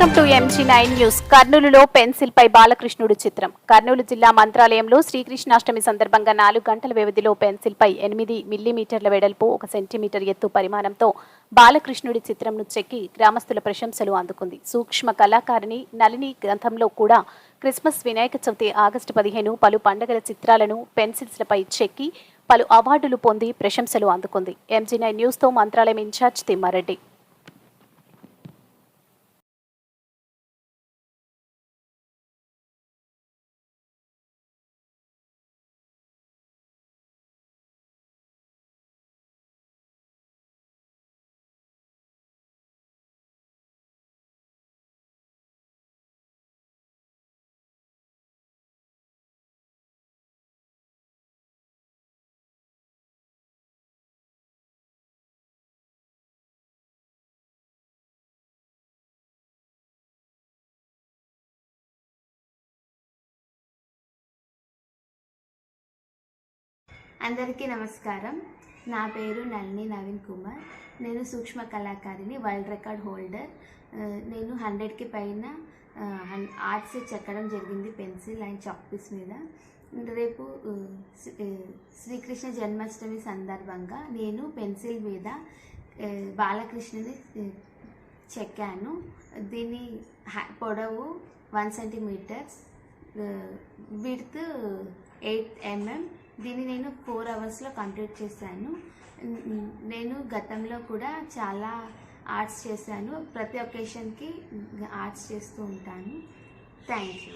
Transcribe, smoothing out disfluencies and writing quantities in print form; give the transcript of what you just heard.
Welcome to MG9 news. కర్నూలులో pencil పై బాలకృష్ణుడు చిత్రం. కర్నూలు జిల్లా మంత్రాలయంలో శ్రీకృష్ణాష్టమి సందర్భంగా 4 గంటల వ్యవధిలో పెన్సిల్ పై 8 మిల్లీమీటర్ల వెడల్పు 1 సెంటీమీటర్ ఎత్తు పరిమాణంతో బాలకృష్ణుడి చిత్రంను చెక్కి గ్రామస్తుల ప్రశంసలు అందుకుంది. సూక్ష్మ కళాకారిణి నళిని గ్రంథంలో కూడా క్రిస్మస్, వినాయక చవితి, ఆగస్టు 15 పలు పండుగల చిత్రాలను పెన్సిల్స్లపై చెక్కి పలు అవార్డులు పొంది ప్రశంసలు అందుకుంది. MG9 న్యూస్తో Mantralayam incharge Thimma Reddy. అందరికీ నమస్కారం. నా పేరు నళిని నవీన్ కుమార్. నేను సూక్ష్మ కళాకారిని, వరల్డ్ రికార్డ్ హోల్డర్. నేను 100కి పైన ఆర్ట్స్ చెక్కడం జరిగింది పెన్సిల్ అండ్ చాక్ పీస్ మీద. రేపు శ్రీకృష్ణ జన్మాష్టమి సందర్భంగా నేను పెన్సిల్ మీద బాలకృష్ణుని చెక్కాను. దీని పొడవు 1 సెంటీమీటర్, విడ్త్ 8 mm. దీన్ని నేను 4 అవర్స్లో కంప్లీట్ చేశాను. నేను గతంలో కూడా చాలా ఆర్ట్స్ చేశాను. ప్రతి ఒకేషన్కి ఆర్ట్స్ చేస్తూ ఉంటాను. Thank you.